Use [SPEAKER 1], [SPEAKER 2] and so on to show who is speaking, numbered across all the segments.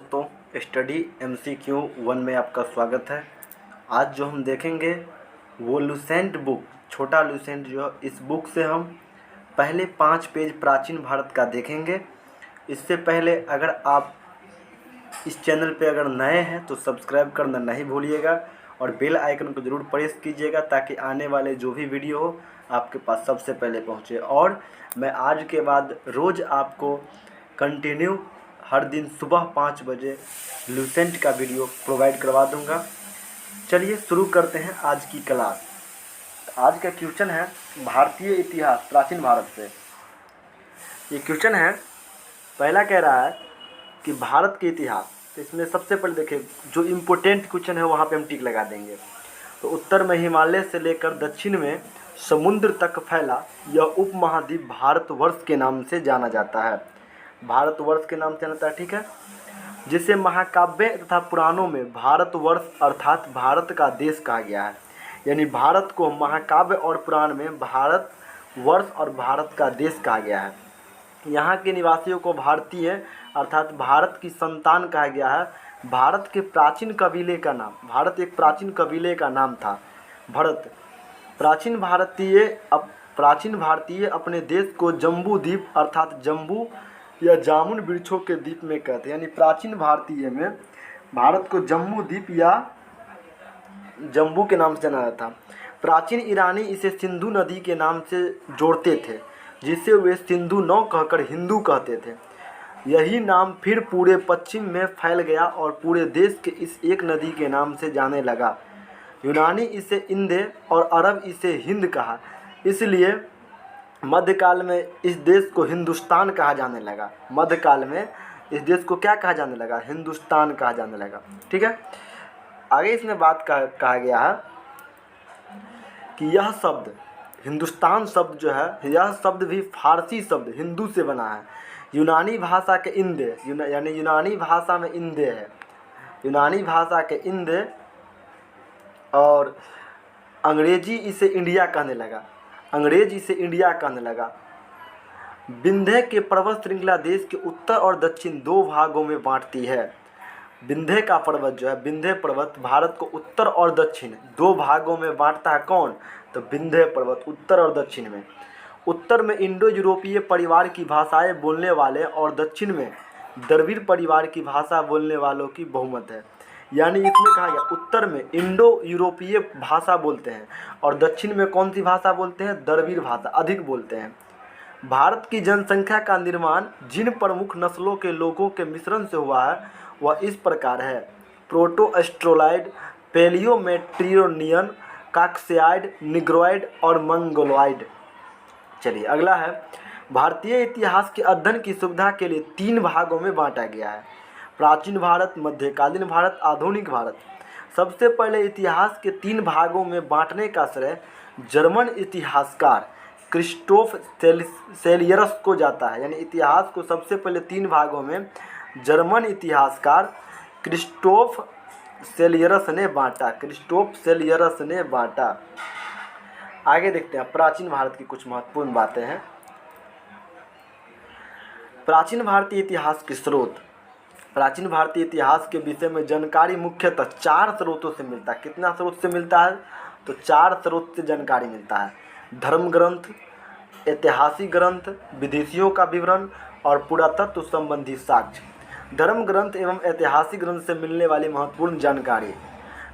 [SPEAKER 1] दोस्तों, study MCQ 1 में आपका स्वागत है। आज जो हम देखेंगे वो लुसेंट बुक, छोटा लुसेंट जो इस बुक से हम पहले 5 पेज प्राचीन भारत का देखेंगे। इससे पहले अगर आप इस चैनल पे अगर नए हैं तो सब्सक्राइब करना नहीं भूलिएगा और बेल आइकन को ज़रूर प्रेस कीजिएगा ताकि आने वाले जो भी वीडियो हो आपके पास सबसे पहले पहुँचे। और मैं आज के बाद रोज़ आपको कंटिन्यू हर दिन सुबह 5 बजे लुसेंट का वीडियो प्रोवाइड करवा दूंगा। चलिए शुरू करते हैं आज की क्लास। आज का क्वेश्चन है भारतीय इतिहास प्राचीन भारत से। ये क्वेश्चन है, पहला कह रहा है कि भारत के इतिहास। तो इसमें सबसे पहले देखिए, जो इम्पोर्टेंट क्वेश्चन है वहाँ पे हम टिक लगा देंगे। तो उत्तर में हिमालय से लेकर दक्षिण में समुद्र तक फैला यह उपमहाद्वीप भारतवर्ष के नाम से जाना जाता है। भारतवर्ष के नाम से जाना जाता है, ठीक है। जिसे महाकाव्य तथा पुराणों में भारतवर्ष अर्थात भारत का देश कहा गया है। यानी भारत को महाकाव्य और पुराण में भारतवर्ष और भारत का देश कहा गया है। यहाँ के निवासियों को भारतीय अर्थात भारत की संतान कहा गया है। भारत के प्राचीन कबीले का नाम, भारत एक प्राचीन कबीले का नाम था भरत। प्राचीन भारतीय अपने देश को जम्बू द्वीप अर्थात जम्बू या जामुन वृक्षों के द्वीप में कहते हैं। यानी प्राचीन भारतीय में भारत को जम्बू द्वीप या जम्बू के नाम से जाना जाता था। प्राचीन ईरानी इसे सिंधु नदी के नाम से जोड़ते थे, जिसे वे सिंधु नौ कहकर हिंदू कहते थे। यही नाम फिर पूरे पश्चिम में फैल गया और पूरे देश के इस एक नदी के नाम से जाने लगा। यूनानी इसे इंदे और अरब इसे हिंद कहा, इसलिए मध्यकाल में इस देश को हिंदुस्तान कहा जाने लगा। मध्यकाल में इस देश को क्या कहा जाने लगा? हिंदुस्तान कहा जाने लगा, ठीक है। आगे इसमें बात कहा गया है कि यह शब्द हिंदुस्तान शब्द जो है, यह शब्द भी फारसी शब्द हिंदू से बना है। यूनानी भाषा के इंदे यानी यूनानी भाषा में इंदे है, यूनानी भाषा के इंदे, और अंग्रेजी इसे इंडिया कहने लगा, अंग्रेज इसे इंडिया कहने लगा। विंध्य के पर्वत श्रृंखला देश के उत्तर और दक्षिण 2 भागों में बांटती है। विंध्य का पर्वत जो है, विंध्य पर्वत भारत को उत्तर और दक्षिण 2 भागों में बांटता है। कौन? तो विंध्य पर्वत उत्तर और दक्षिण में। उत्तर में इंडो यूरोपीय परिवार की भाषाएं बोलने वाले और दक्षिण में द्रविड़ परिवार की भाषा बोलने वालों की बहुमत है। यानी इसमें कहा गया उत्तर में इंडो यूरोपीय भाषा बोलते हैं और दक्षिण में कौन सी भाषा बोलते हैं? द्रविड़ भाषा अधिक बोलते हैं। भारत की जनसंख्या का निर्माण जिन प्रमुख नस्लों के लोगों के मिश्रण से हुआ है वह इस प्रकार है: प्रोटो एस्ट्रोलाइड, पेलियोमेट्रियोनियन, काक्सियाइड, निग्रोइड और मंगोलॉइड। चलिए अगला है, भारतीय इतिहास के अध्ययन की सुविधा के लिए 3 भागों में बांटा गया है: प्राचीन भारत, मध्यकालीन भारत, आधुनिक भारत। सबसे पहले इतिहास के 3 भागों में बांटने का श्रेय जर्मन इतिहासकार क्रिस्टोफ सेलियरस को जाता है। यानी इतिहास को सबसे पहले 3 भागों में जर्मन इतिहासकार क्रिस्टोफ सेलियरस ने बांटा, क्रिस्टोफ सेलियरस ने बांटा। आगे देखते हैं प्राचीन भारत की कुछ महत्वपूर्ण बातें हैं। प्राचीन भारतीय इतिहास के स्रोत। प्राचीन भारतीय इतिहास के विषय में जानकारी मुख्यतः 4 स्रोतों से मिलता है। कितना स्रोत से मिलता है? तो 4 स्रोत से जानकारी मिलता है: धर्म ग्रंथ, ऐतिहासिक ग्रंथ, विदेशियों का विवरण और पुरातत्व संबंधी साक्ष्य। धर्म ग्रंथ एवं ऐतिहासिक ग्रंथ से मिलने वाली महत्वपूर्ण जानकारी।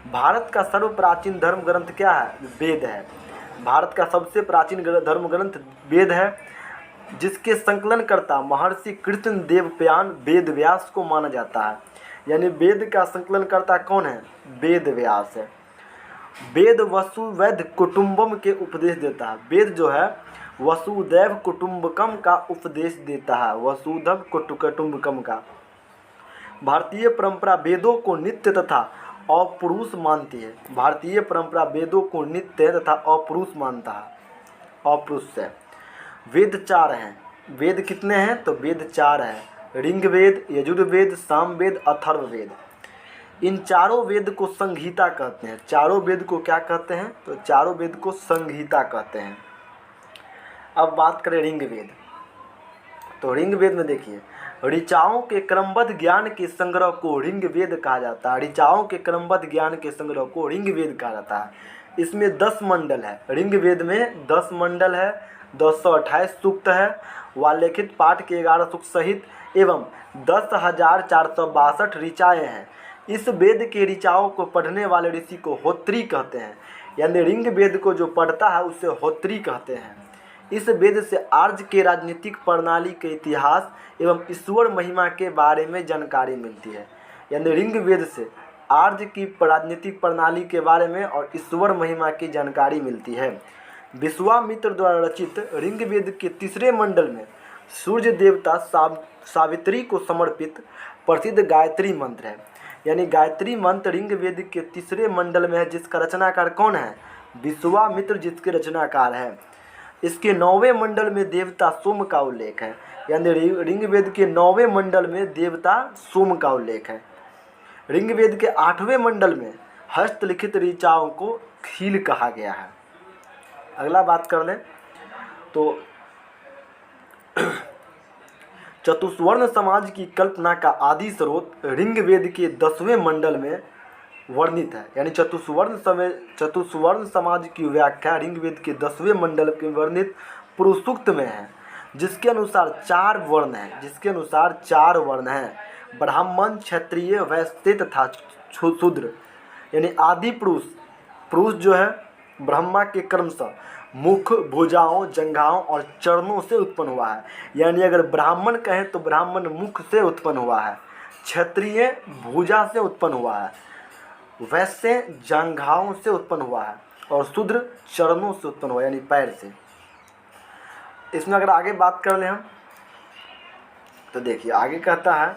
[SPEAKER 1] भारत का सर्वप्राचीन धर्म ग्रंथ क्या है? वेद है। भारत का सबसे प्राचीन धर्म ग्रंथ वेद है, जिसके संकलनकर्ता महर्षि कृष्ण देवप्यान वेद व्यास को माना जाता है। यानी वेद का संकलनकर्ता कौन है? वेद व्यास है। वेद वसुवैध कुटुंबम के उपदेश देता है। वेद जो है वसुदैव कुटुंबकम का उपदेश देता है, वसुधैव कुटुंबकम का। भारतीय परंपरा वेदों को नित्य तथा अपुरुष मानती है। भारतीय परंपरा वेदों को नित्य तथा अपुरुष मानता है, अपुरुष है। वेद 4 हैं। वेद कितने हैं? तो वेद 4 हैं: ऋग्वेद, यजुर्वेद, सामवेद, अथर्ववेद। इन चारों वेद को संहिता कहते हैं। चारों वेद को क्या कहते हैं? तो चारों वेद को संहिता कहते हैं। अब बात करें ऋग्वेद। तो ऋग्वेद में देखिए, ऋचाओं के क्रमबद्ध ज्ञान के संग्रह को ऋग्वेद कहा जाता है। ऋचाओं के क्रमबद्ध ज्ञान के संग्रह को ऋग्वेद कहा जाता है। इसमें 10 मंडल है, ऋग्वेद में 10 मंडल है, 228 सूक्त है, वाल्मीकित पाठ के 11 सूक्त सहित एवं 10,462 ऋचाएँ हैं। इस वेद के ऋचाओं को पढ़ने वाले ऋषि को होत्री कहते हैं, यानी ऋग्वेद को जो पढ़ता है उसे होत्री कहते हैं। इस वेद से आर्य के राजनीतिक प्रणाली के इतिहास एवं ईश्वर महिमा के बारे में जानकारी मिलती है। यानी ऋग्वेद से आर्य की राजनीतिक प्रणाली के बारे में और ईश्वर महिमा की जानकारी मिलती है। विश्वामित्र द्वारा रचित ऋग्वेद के तीसरे मंडल में सूर्य देवता सावित्री को समर्पित प्रसिद्ध गायत्री मंत्र है। यानी गायत्री मंत्र ऋग्वेद के तीसरे मंडल में है, जिसका रचनाकार कौन है? विश्वामित्र जिसके रचनाकार है। इसके 9वें मंडल में देवता सोम का उल्लेख है। यानी ऋग्वेद के 9वें मंडल में देवता सोम का उल्लेख है। ऋग्वेद के 8वें मंडल में हस्तलिखित ऋचाओं को खील कहा गया है। अगला बात कर लें तो चतुष्वर्ण समाज की कल्पना का आदि स्रोत ऋग्वेद के 10वें मंडल में वर्णित है। यानी चतुष्वर्ण समाज की व्याख्या ऋग्वेद के 10वें मंडल के वर्णित पुरुष सूक्त में है, जिसके अनुसार 4 वर्ण हैं, ब्राह्मण, क्षत्रिय, वैश्य तथा शूद्र। यानी आदि पुरुष जो है ब्रह्मा के कर्म से मुख, भुजाओं, जंघाओं और चरणों से उत्पन्न हुआ है। यानी अगर ब्राह्मण कहें तो ब्राह्मण मुख से उत्पन्न हुआ है, क्षत्रिय भुजा से उत्पन्न हुआ है, वैश्य जंघाओं से उत्पन्न हुआ है और शूद्र चरणों से उत्पन्न हुआ यानी पैर से। इसमें अगर आगे बात कर लें हम तो देखिए आगे कहता है,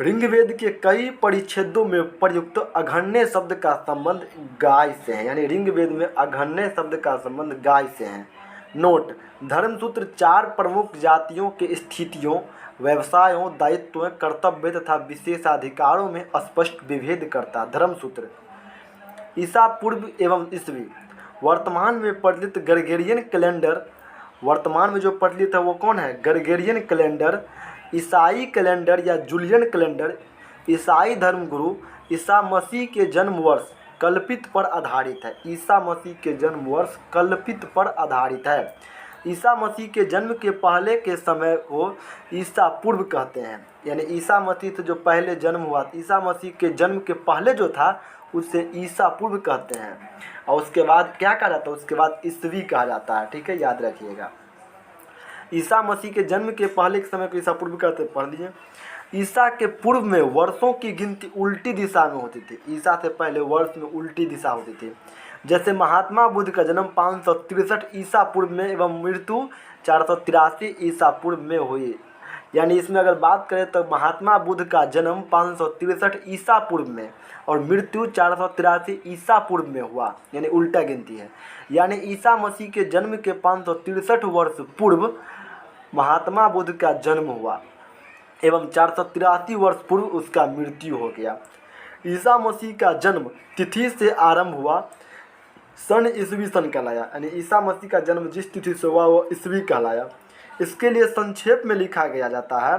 [SPEAKER 1] ऋग्वेद के कई परिच्छेदों में प्रयुक्त अघन्य शब्द का संबंध गाय से है। यानी ऋग्वेद में अघन्य शब्द का संबंध गाय से है। नोट: धर्मसूत्र 4 प्रमुख जातियों के स्थितियों, व्यवसायों, दायित्वों, कर्तव्य तथा विशेषाधिकारों में स्पष्ट विभेद करता। धर्मसूत्र ईसा पूर्व एवं ईस्वी। वर्तमान में प्रचलित ग्रेगोरियन कैलेंडर, वर्तमान में जो प्रचलित है वो कौन है? ग्रेगोरियन कैलेंडर, ईसाई कैलेंडर या जूलियन कैलेंडर, ईसाई धर्मगुरु ईसा मसीह के जन्म वर्ष कल्पित पर आधारित है। ईसा मसीह के जन्म वर्ष कल्पित पर आधारित है। ईसा मसीह के जन्म के पहले के समय को ईसा पूर्व कहते हैं। यानी ईसा मसीह से जो पहले जन्म हुआ, ईसा मसीह के जन्म के पहले जो था उसे ईसा पूर्व कहते हैं। और उसके बाद क्या कहा जाता है? उसके बाद ईस्वी कहा जाता है। ठीक है, याद रखिएगा। ईसा मसीह के जन्म के पहले के समय को ईसा पूर्व कहते हैं, पढ़ लीजिए। ईसा के पूर्व में वर्षों की गिनती उल्टी दिशा में होती थी। ईसा से पहले वर्ष में उल्टी दिशा होती थी। जैसे महात्मा बुद्ध का जन्म 563 ईसा पूर्व में एवं मृत्यु 483 ईसा पूर्व में हुई। यानी इसमें अगर बात करें तो महात्मा बुद्ध का जन्म 563 ईसा पूर्व में और मृत्यु 483 ईसा पूर्व में हुआ, यानी उल्टा गिनती है। यानी ईसा मसीह के जन्म के 563 वर्ष पूर्व महात्मा बुद्ध का जन्म हुआ एवं 483 वर्ष पूर्व उसका मृत्यु हो गया। ईसा मसीह का जन्म तिथि से आरंभ हुआ सन ईस्वी सन कहलाया। यानी ईसा मसीह का जन्म जिस तिथि से हुआ वो ईस्वी कहलाया। इसके लिए संक्षेप में लिखा गया जाता है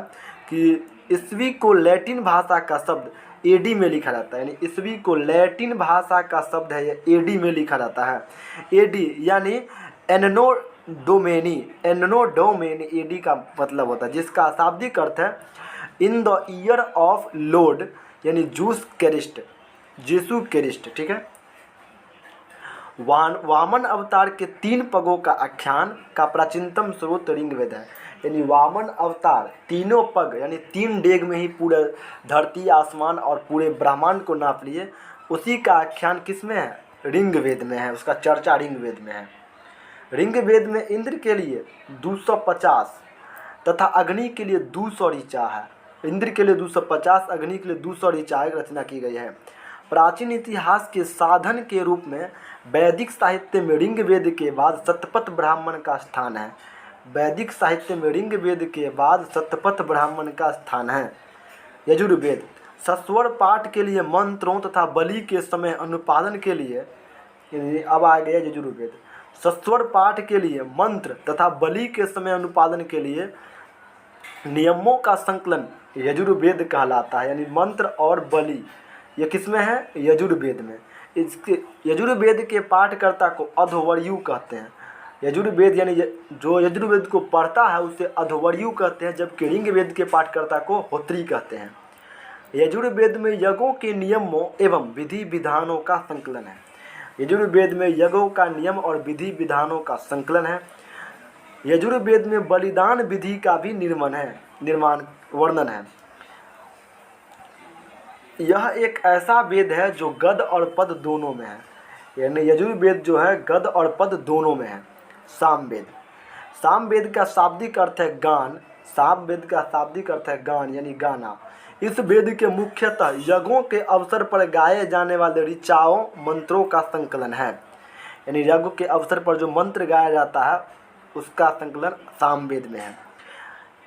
[SPEAKER 1] कि ईस्वी को लैटिन भाषा का शब्द एडी में लिखा जाता है। यानी ईस्वी को लैटिन भाषा का शब्द है ये एडी में लिखा जाता है। एडी यानी एनो डोमेनी एडी का मतलब होता है, जिसका शाब्दिक अर्थ है in the year of Lord, यानी यीशु क्रिस्ट। ठीक है। वामन अवतार के 3 पगों का आख्यान का प्राचीनतम स्रोत ऋग्वेद है। यानी वामन अवतार तीनों पग यानी 3 डेग में ही पूरे धरती, आसमान और पूरे ब्रह्मांड को नाप लिए। उसी का आख्यान किस में है? ऋग्वेद में है। उसका चर्चा ऋग्वेद में है। ऋग्वेद में इंद्र के लिए 250 तथा अग्नि के लिए 200 ऋचा है। इंद्र के लिए 250, अग्नि के लिए 200 ऋचाएँ रचना की गई है। प्राचीन इतिहास के साधन के रूप में वैदिक साहित्य में ऋग्वेद के बाद शतपथ ब्राह्मण का स्थान है। वैदिक साहित्य में ऋग्वेद के बाद शतपथ ब्राह्मण का स्थान है। यजुर्वेद सस्वर पाठ के लिए मंत्रों तथा बलि के समय अनुपालन के लिए, अब आ गया यजुर्वेद। सस्वर पाठ के लिए मंत्र तथा बलि के समय अनुपालन के लिए नियमों का संकलन यजुर्वेद कहलाता है। यानी मंत्र और बलि ये किसमें है? यजुर्वेद में। इसके यजुर्वेद के पाठकर्ता को अध्वर्यु कहते हैं। यजुर्वेद यानी जो यजुर्वेद को पढ़ता है उसे अध्वर्यु कहते हैं, जबकि ऋग्वेद के पाठकर्ता को होत्री कहते हैं। यजुर्वेद में यज्ञों के नियमों एवं विधि विधानों का संकलन है। यजुर्वेद में यज्ञों का नियम और विधि विधानों का संकलन है। यजुर्वेद में बलिदान विधि का भी निर्माण वर्णन है। यह एक ऐसा वेद है जो गद और पद दोनों में है। यानी यजुर्वेद जो है गद और पद दोनों में है। सामवेद, सामवेद का शाब्दिक अर्थ है गान। सामवेद का शाब्दिक अर्थ है गान यानी गाना। इस वेद के मुख्यतः यज्ञों के अवसर पर गाए जाने वाले ऋचाओं मंत्रों का संकलन है। यानी यज्ञ के अवसर पर जो मंत्र गाया जाता है उसका संकलन सामवेद में है।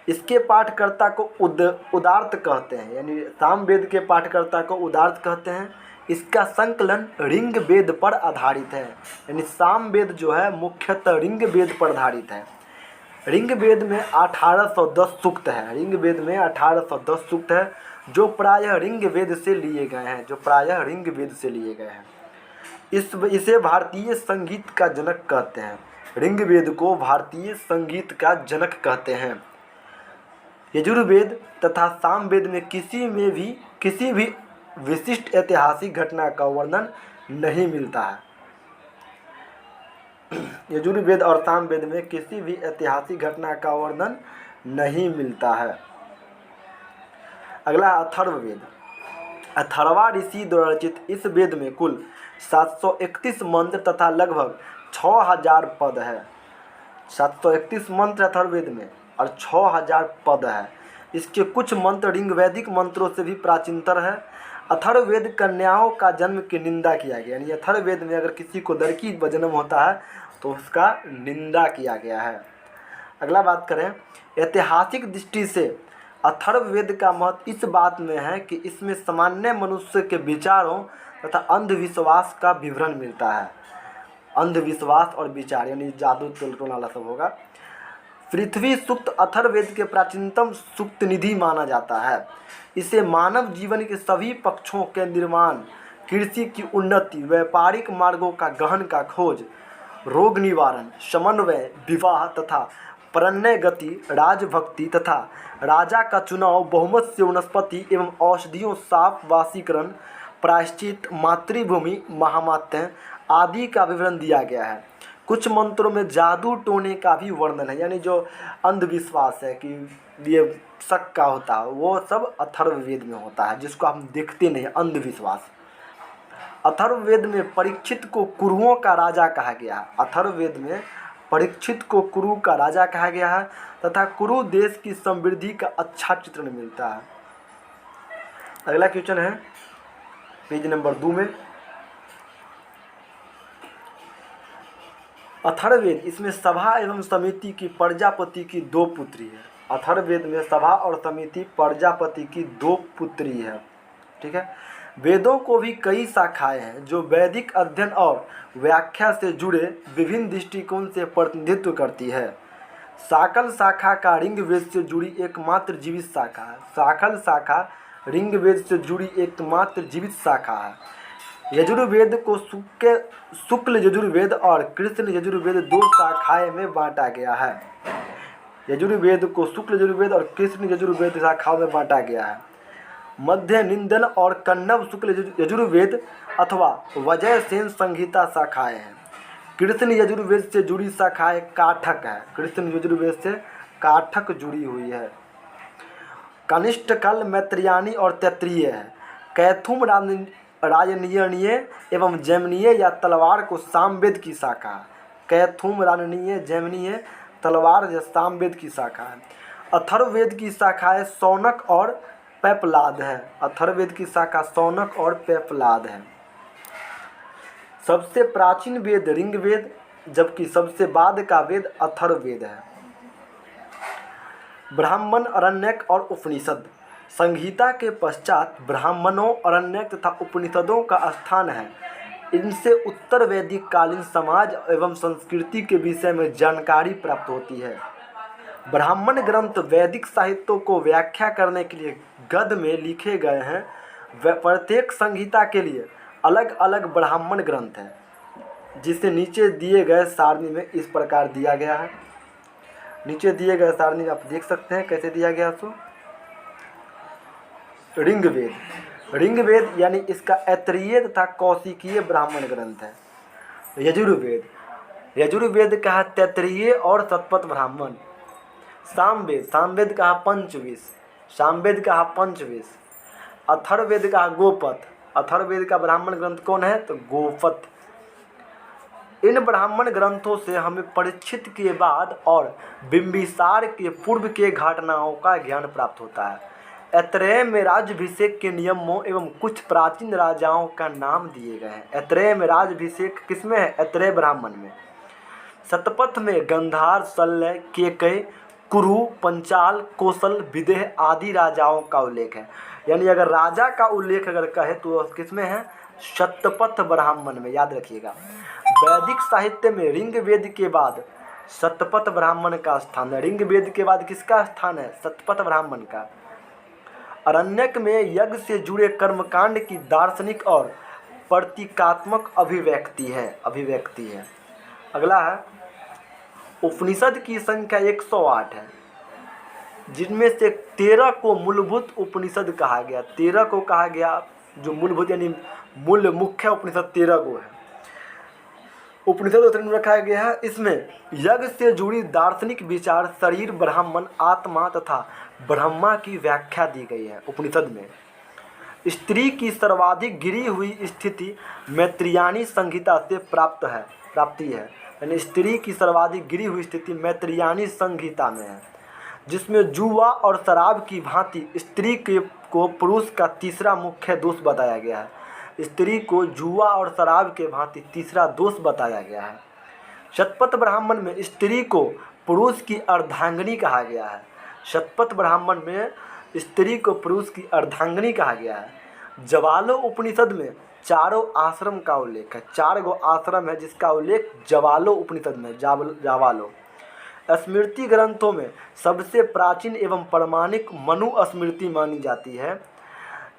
[SPEAKER 1] इसके पाठकर्ता को उदार्त कहते हैं। यानी सामवेद के पाठकर्ता को उदार्त कहते हैं। इसका संकलन ऋग्वेद पर आधारित है। यानी सामवेद जो है मुख्यतः ऋग्वेद पर आधारित है। ऋग्वेद में 1810 सूक्त है। ऋग्वेद में 1810 सूक्त है जो प्रायः ऋग्वेद से लिए गए हैं। इसे भारतीय संगीत का जनक कहते हैं। ऋग्वेद को भारतीय संगीत का जनक कहते हैं। यजुर्वेद तथा सामवेद में किसी भी विशिष्ट ऐतिहासिक घटना का वर्णन नहीं मिलता है। यजुर्वेद और सामवेद में किसी भी ऐतिहासिक घटना का वर्णन नहीं मिलता है। अगला अथर्ववेद। अथर्वा ऋषि द्वारा रचित इस वेद में कुल 731 मंत्र तथा लगभग 6000 पद है। 731 मंत्र अथर्ववेद में और 6000 पद है। इसके कुछ मंत्र ऋग्वैदिक मंत्रों से भी प्राचीनतर है। अथर्ववेद कन्याओं का जन्म की निंदा किया गया। यानी अथर्ववेद में अगर किसी को लड़की का जन्म होता है तो उसका निंदा किया गया है। अगला बात करें, ऐतिहासिक दृष्टि से अथर्ववेद का महत्व इस बात में है कि इसमें सामान्य मनुष्य के विचारों तथा अंधविश्वास का विवरण मिलता है। अंधविश्वास और विचार यानी जादू टोना सब होगा। पृथ्वी सूक्त अथर्ववेद के प्राचीनतम सूक्त निधि माना जाता है। इसे मानव जीवन के सभी पक्षों के निर्माण, कृषि की उन्नति, व्यापारिक मार्गों का गहन का खोज, रोग निवारण, समन्वय, विवाह तथा परण्य गति, राजभक्ति तथा राजा का चुनाव, बहुमत से वनस्पति एवं औषधियों, साफ वासीकरण, प्रायश्चित, मातृभूमि, महामात्य आदि का विवरण दिया गया है। कुछ मंत्रों में जादू टोने का भी वर्णन है। यानी जो अंधविश्वास है कि ये शक का होता है वो सब अथर्ववेद में होता है, जिसको हम देखते नहीं, अंधविश्वास। अथर्ववेद में परीक्षित को कुरुओं का राजा कहा गया है। अथर्ववेद में परीक्षित को कुरु का राजा कहा गया है तथा कुरु देश की समृद्धि का अच्छा चित्रण मिलता है। अगला क्वेश्चन है पेज नंबर 2 में। अथर्ववेद, इसमें सभा एवं समिति की प्रजापति की 2 पुत्री है। अथर्ववेद में सभा और समिति प्रजापति की 2 पुत्री है। ठीक है। वेदों को भी कई शाखाएं हैं जो वैदिक अध्ययन और व्याख्या से जुड़े विभिन्न दृष्टिकोण से प्रतिनिधित्व करती है। शाकल शाखा का ऋग्वेद से जुड़ी एकमात्र जीवित शाखा है। शाकल शाखा ऋग्वेद से जुड़ी एकमात्र जीवित शाखा है। यजुर्वेद को शुक्ल यजुर्वेद और कृष्ण यजुर्वेद 2 शाखाएं में बांटा गया है। यजुर्वेद को शुक्ल यजुर्वेद और कृष्ण यजुर्वेद शाखाओं में बांटा गया है। मध्य निंदन और कन्नव शुक्ल यजुर्वेद अथवा वजयसेन संहिता शाखाएं हैं। कृष्ण यजुर्वेद से जुड़ी शाखाएं काठक है। कृष्ण यजुर्वेद से काठक जुड़ी हुई है। कनिष्ठकल, मैत्रियानी और तैत्रीय है। कैथुम राजनीय एवं जैमिनीय या तलवार को सामवेद की शाखा है। कैथुम, राजनीय, जैमिनीय, तलवार या सामवेद की शाखा है। अथर्ववेद की शाखाएं शौनक और पेपलाद है। अथर्ववेद की शाखा शौनक और पेपलाद है। सबसे प्राचीन वेद ऋग्वेद, जबकि सबसे बाद का वेद अथर्ववेद है। ब्राह्मण, अरण्यक और उपनिषद। संहिता के पश्चात ब्राह्मणों, अरण्यक तथा उपनिषदों का स्थान है। इनसे उत्तर वैदिक कालीन समाज एवं संस्कृति के विषय में जानकारी प्राप्त होती है। ब्राह्मण ग्रंथ वैदिक साहित्यों को व्याख्या करने के लिए गद्य में लिखे गए हैं। प्रत्येक संहिता के लिए अलग अलग ब्राह्मण ग्रंथ हैं, जिसे नीचे दिए गए सारणी में इस प्रकार दिया गया है। नीचे दिए गए सारणी आप देख सकते हैं कैसे दिया गया। सो ऋग्वेद यानी इसका ऐतरेय तथा कौशिकीय ब्राह्मण ग्रंथ है। यजुर्वेद कहा तैतरीय और शतपथ ब्राह्मण। सामवेद कहा पंचविश। अथर्ववेद कहा गोपथ। अथर्ववेद का ब्राह्मण ग्रंथ कौन है? तो गोपथ। इन ब्राह्मण ग्रंथों से हमें परीक्षित के बाद और बिंबिसार के पूर्व के घटनाओं का ज्ञान प्राप्त होता है। ऐतरेय में राज्याभिषेक के नियमों एवं कुछ प्राचीन राजाओं का नाम दिए गए हैं। ऐतरेय में राज्याभिषेक किसमें है? ऐतरेय ब्राह्मण में। शतपथ में गंधार, शल्य, केकय, कुरु, पंचाल, कौशल, विदेह आदि राजाओं का उल्लेख है। यानी अगर राजा का उल्लेख अगर कहे तो किसमें है? शतपथ ब्राह्मण में। याद रखिएगा, वैदिक साहित्य में ऋग्वेद के बाद शतपथ ब्राह्मण का स्थान है। ऋग्वेद के बाद किसका स्थान है? शतपथ ब्राह्मण का। अरण्यक में यज्ञ से जुड़े कर्मकांड की दार्शनिक और प्रतीकात्मक अभिव्यक्ति है। अगला है, उपनिषद की संख्या 108 है, जिनमें से 13 को मूलभूत उपनिषद कहा गया। 13 को कहा गया जो मूलभूत यानी मूल मुख्य उपनिषद 13 को है। उपनिषद में रखा गया है। इसमें यज्ञ से जुड़ी दार्शनिक विचार, शरीर, ब्राह्मण, आत्मा तथा ब्रह्मा की व्याख्या दी गई है। उपनिषद में स्त्री की सर्वाधिक गिरी हुई स्थिति मैत्रेयी संहिता से प्राप्ति है। यानी स्त्री की सर्वाधिक गिरी हुई स्थिति मैत्रेयी संहिता में है, जिसमें जुआ और शराब की भांति स्त्री को पुरुष का तीसरा मुख्य दोष बताया गया है। स्त्री को जुआ और शराब के भांति तीसरा दोष बताया गया है। शतपथ ब्राह्मण में स्त्री को पुरुष की अर्धांगिनी कहा गया है। शतपथ ब्राह्मण में स्त्री को पुरुष की अर्धांगिनी कहा गया है। जवालो उपनिषद में चारों आश्रम का उल्लेख है। 4 गो आश्रम है जिसका उल्लेख जवालो उपनिषद में। जावालो स्मृति ग्रंथों में सबसे प्राचीन एवं प्रमाणिक मनु स्मृति मानी जाती है।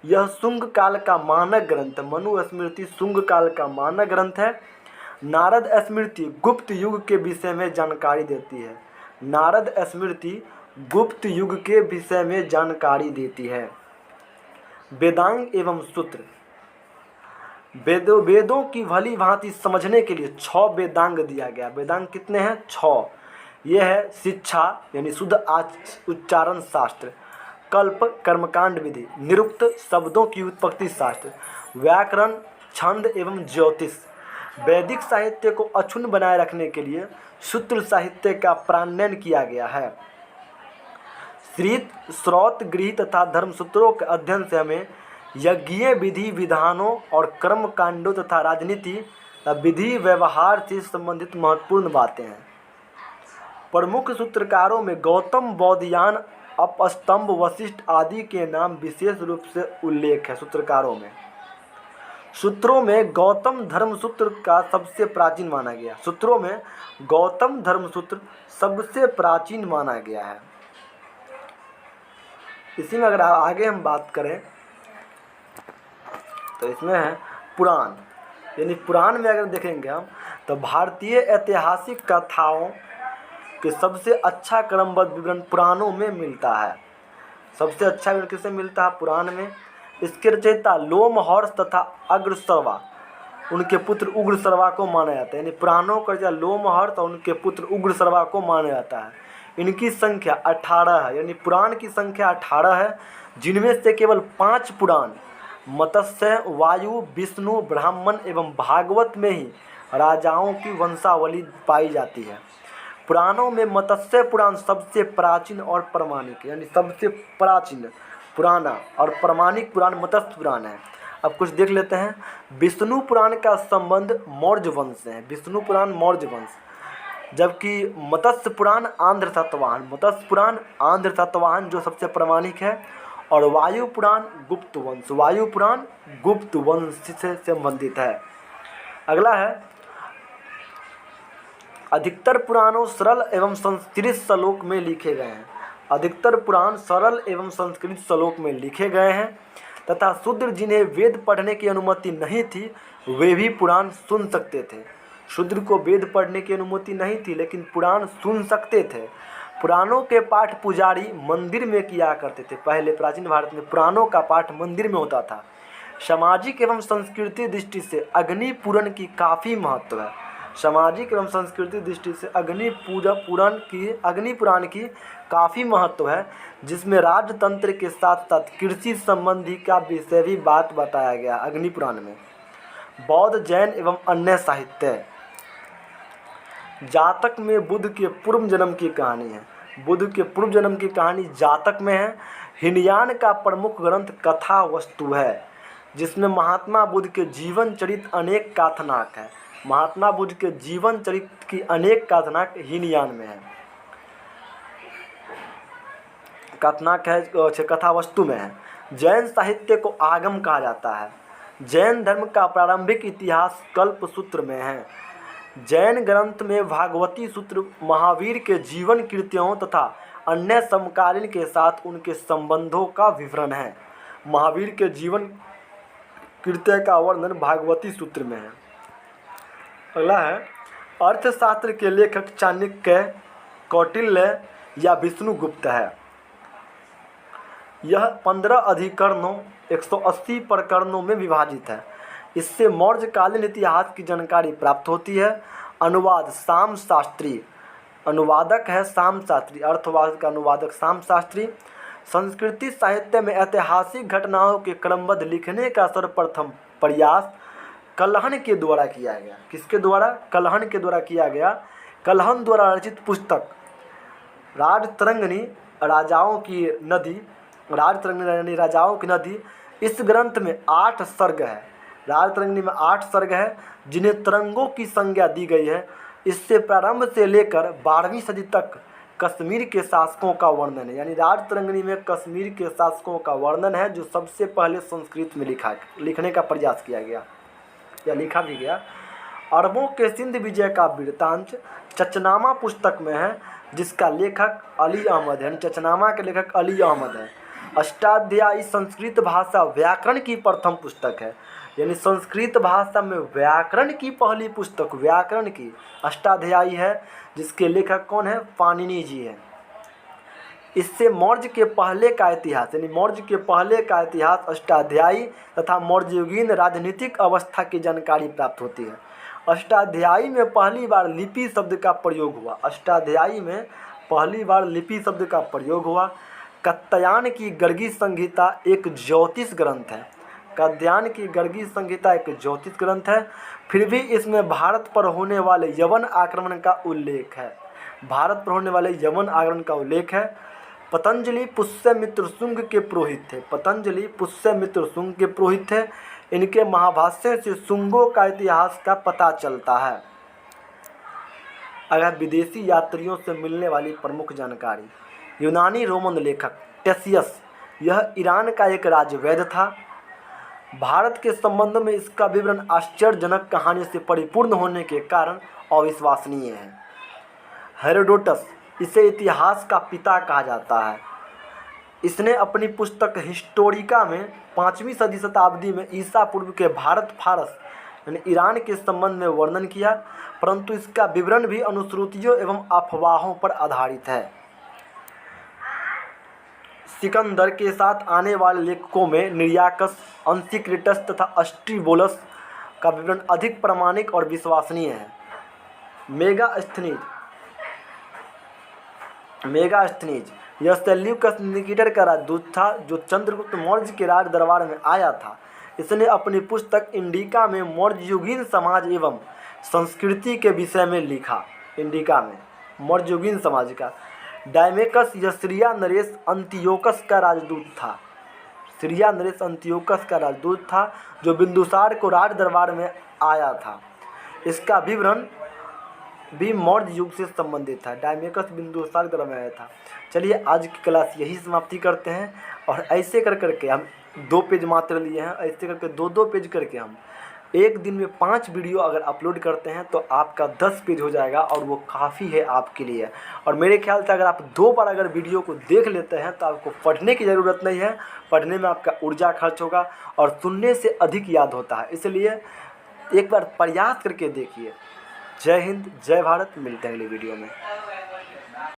[SPEAKER 1] यह शुंग काल का मानक ग्रंथ। मनु स्मृति शुंग काल का मानक ग्रंथ है। नारद स्मृति गुप्त युग के विषय में जानकारी देती है। नारद स्मृति गुप्त युग के विषय में जानकारी देती है। वेदांग एवं सूत्र। वेदों की भली भांति समझने के लिए 6 वेदांग दिया गया। वेदांग कितने हैं? 6। यह है शिक्षा यानी शुद्ध उच्चारण शास्त्र, कल्प कर्मकांड विधि, निरुक्त शब्दों की उत्पत्ति शास्त्र, व्याकरण, छंद एवं ज्योतिष। वैदिक साहित्य को अक्षुण्ण बनाए रखने के लिए सूत्र साहित्य का प्राणयन किया गया है। श्रौत गृह तथा धर्मसूत्रों के अध्ययन से हमें यज्ञीय विधि विधानों और कर्म कांडों तथा राजनीति विधि व्यवहार से संबंधित महत्वपूर्ण बातें हैं। प्रमुख सूत्रकारों में गौतम, बौद्धयान, अपस्तंभ, वशिष्ठ आदि के नाम विशेष रूप से उल्लेख है। सूत्रों में गौतम धर्मसूत्र का सबसे प्राचीन माना गया। सूत्रों में गौतम धर्मसूत्र सबसे प्राचीन माना गया है। इसी में अगर आगे हम बात करें तो इसमें है पुराण। यानी पुराण में अगर देखेंगे हम तो भारतीय ऐतिहासिक कथाओं के सबसे अच्छा क्रमबद्ध विवरण पुराणों में मिलता है। सबसे अच्छा विवरण किससे मिलता है? पुराण में। इसके रचयिता लोमहर्ष तथा अग्रसर्वा, उनके पुत्र उग्रसर्वा को माना जाता है। यानी पुराणों का रचयिता लोमहर्ष और उनके पुत्र उग्रसर्वा को माना जाता है। इनकी संख्या 18 है। यानी पुराण की संख्या 18 है, जिनमें से केवल 5 पुराण मत्स्य, वायु, विष्णु, ब्राह्मण एवं भागवत में ही राजाओं की वंशावली पाई जाती है। पुराणों में मत्स्य पुराण सबसे प्राचीन और प्रमाणिक, यानी सबसे प्राचीन पुराना और प्रमाणिक पुराण मत्स्य पुराण है। अब कुछ देख लेते हैं। विष्णु पुराण का संबंध मौर्य वंश से है। विष्णु पुराण मौर्य वंश, जबकि मत्स्य पुराण आंध्र सातवाहन जो सबसे प्रमाणिक है, और वायु पुराण गुप्त वंश से संबंधित है। अगला है अधिकतर पुराणों सरल एवं संस्कृत श्लोक में लिखे गए हैं। अधिकतर पुराण सरल एवं संस्कृत श्लोक में लिखे गए हैं तथा शूद्र जिन्हें वेद पढ़ने की अनुमति नहीं थी वे भी पुराण सुन सकते थे। शूद्र को वेद पढ़ने की अनुमति नहीं थी लेकिन पुराण सुन सकते थे। पुराणों के पाठ पुजारी मंदिर में किया करते थे। पहले प्राचीन भारत में पुराणों का पाठ मंदिर में होता था। सामाजिक एवं संस्कृति दृष्टि से अग्नि पुराण की काफ़ी महत्व है। सामाजिक एवं संस्कृति दृष्टि से अग्नि पुराण की काफ़ी महत्व है, जिसमें राजतंत्र के साथ साथ कृषि संबंधी का विषय भी बात बताया गया अग्नि पुराण में। बौद्ध, जैन एवं अन्य साहित्य। जातक में बुद्ध के पूर्व जन्म की कहानी है। बुद्ध के पूर्व जन्म की कहानी जातक में है। हीनयान का प्रमुख ग्रंथ कथा वस्तु है, जिसमें महात्मा बुद्ध के जीवन चरित अनेक कथानक है। महात्मा बुद्ध के जीवन चरित्र की अनेक कथानक हीनयान में है, कथानक है, कथा वस्तु में है। जैन साहित्य को आगम कहा जाता है। जैन धर्म का प्रारंभिक इतिहास कल्पसूत्र में है। जैन ग्रंथ में भागवती सूत्र महावीर के जीवन कृत्यों तथा अन्य समकालीन के साथ उनके संबंधों का विवरण है। महावीर के जीवन कृत्य का वर्णन भागवती सूत्र में है। अगला है अर्थशास्त्र के लेखक चाणक्य, कौटिल्य या विष्णुगुप्त है। यह 15 अधिकरणों 180 प्रकरणों में विभाजित है। इससे मौर्यकालीन इतिहास की जानकारी प्राप्त होती है। अनुवाद शाम शास्त्री, अनुवादक है शाम शास्त्री, अर्थवाद का अनुवादक शाम शास्त्री। संस्कृति साहित्य में ऐतिहासिक घटनाओं के क्रमबद्ध लिखने का सर्वप्रथम प्रयास कल्हण के द्वारा किया गया। किसके द्वारा? कल्हण के द्वारा किया गया। कल्हण द्वारा रचित पुस्तक राजतरंगिणी राजाओं की नदी, राजतरंगिणी राजाओं की नदी, इस ग्रंथ में 8 सर्ग है। राजतरंगिणी में 8 सर्ग है जिन्हें तरंगों की संज्ञा दी गई है। इससे प्रारंभ से लेकर 12वीं सदी तक कश्मीर के शासकों का वर्णन है। यानी राजतरंगिणी में कश्मीर के शासकों का वर्णन है जो सबसे पहले संस्कृत में लिखने का प्रयास किया गया या लिखा भी गया। अरबों के सिंध विजय का वृत्तांत चचनामा पुस्तक में है, जिसका लेखक अली अहमद है। चचनामा के लेखक अली अहमद है। अष्टाध्यायी संस्कृत भाषा व्याकरण की प्रथम पुस्तक है। यानी संस्कृत भाषा में व्याकरण की पहली पुस्तक व्याकरण की अष्टाध्यायी है, जिसके लेखक कौन है? पाणिनि जी है। इससे मौर्य के पहले का इतिहास यानी मौर्य के पहले का इतिहास अष्टाध्यायी तथा मौर्ययुगीन राजनीतिक अवस्था की जानकारी प्राप्त होती है। अष्टाध्यायी में पहली बार लिपि शब्द का प्रयोग हुआ। अष्टाध्यायी में पहली बार लिपि शब्द का प्रयोग हुआ। कात्यायन की गर्गी संहिता एक ज्योतिष ग्रंथ है। कात्यायन की गर्गी संहिता एक ज्योतिष ग्रंथ है। फिर भी इसमें भारत पर होने वाले यवन आक्रमण का उल्लेख है। भारत पर होने वाले यवन आक्रमण का उल्लेख है। पतंजलि पुष्यमित्र शुंग के पुरोहित थे। पतंजलि पुष्यमित्र शुंग के पुरोहित थे। इनके महाभाष्य से शुंगों का इतिहास का पता चलता है। अगर विदेशी यात्रियों से मिलने वाली प्रमुख जानकारी, यूनानी रोमन लेखक टेसियस, यह ईरान का एक राजवैद्य था। भारत के संबंध में इसका विवरण आश्चर्यजनक कहानी से परिपूर्ण होने के कारण अविश्वसनीय है। हेरोडोटस, इसे इतिहास का पिता कहा जाता है। इसने अपनी पुस्तक हिस्टोरिका में 5वीं सदी शताब्दी में ईसा पूर्व के भारत फारस यानी ईरान के संबंध में वर्णन किया, परंतु इसका विवरण भी अनुश्रुतियों एवं अफवाहों पर आधारित है। सिकंदर के साथ आने वाले लेखकों में निर्याकस, अंसिक्रिटस तथा अस्ट्रीबोलस का विवरण अधिक प्रामाणिक और विश्वसनीय है। मेगास्थनीज यह सेल्यूकस निकेटर का राजदूत था जो चंद्रगुप्त मौर्य के राज दरबार में आया था। इसने अपनी पुस्तक इंडिका में मौर्ययुगीन समाज एवं संस्कृति के विषय में लिखा। इंडिका में मौर्ययुगीन समाज का। डायमेकस यह सीरिया नरेश अंतियोकस का राजदूत था। सीरिया नरेश अंतियोकस का राजदूत था जो बिंदुसार को राज दरबार में आया था। इसका विवरण भी मौर्य युग से संबंधित था। डायमेकस बिंदुसार दरबार में आया था। चलिए आज की क्लास यही समाप्ति करते हैं। और ऐसे कर करके हम 2 पेज मात्र लिए हैं। ऐसे करके 2-2 पेज करके हम एक दिन में 5 वीडियो अगर अपलोड करते हैं तो आपका 10 पेज हो जाएगा और वो काफ़ी है आपके लिए। और मेरे ख्याल से अगर आप 2 बार अगर वीडियो को देख लेते हैं तो आपको पढ़ने की ज़रूरत नहीं है, पढ़ने में आपका ऊर्जा खर्च होगा और सुनने से अधिक याद होता है। इसलिए एक बार प्रयास करके देखिए। जय हिंद, जय भारत, मिलते हैं अगली वीडियो में।